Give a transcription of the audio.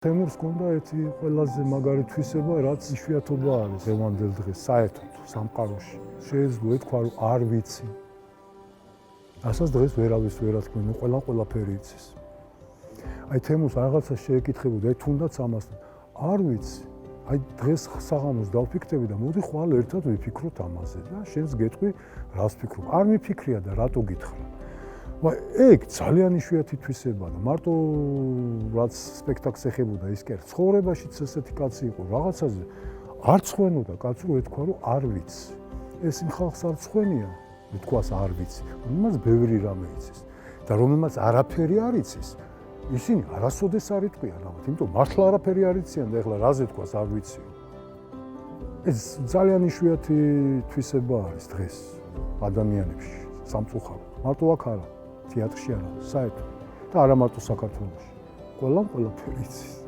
თემურს ჰქონდა ერთი ყველაზე მაგარი თვისება, რაც იშვიათობა არის დღევანდელ დღეს საერთოდ სამყაროში. შეიძლება ეთქვა, რომ არ ვიცი. ასაც დღეს ვერავის ვერ ათქმენ, ყველაფერი იცის. აი თემურს რაღაცა შეეკითხებოდა, აი თუნდაც ამას არ ვიცი. აი დღეს საღამოს დავფიქრები და მოდი ხვალ ერთად ვიფიქროთ ამაზე და შენს გეტყვი, რას ფიქრობ. არ მიფიქრია და რატო გითხრა. ეგ ძალიან იშვიათი თვისებაა და მარტო რაც სპექტაკლს ეხებოდა ის კი არა, ცხოვრებაშიც ესეთი კაცი იყო, რაღაცაზე არ ცხვენოდა კაცი, რომ ეთქვა, რომ არ ვიცი. ეს იმ ხალხს არ ცხვენია, ეთქვას არ ვიცი, რომელმაც ბევრი რამე იცის და რომელმაც არაფერი არ იცის. ისინი არასოდეს არ იტყვიან ამათ, იმიტომ მართლა არაფერი არ იციან და ეხლა რაზე ეთქვას არ ვიცი. ეს ძალიან იშვიათი თვისება არის დღეს ადამიანებში, სამწუხაროდ. მარტო აქ არა. თეატრში არა, საერთოდ და არა მარტო საქართველოში. ყველაფერი იცის.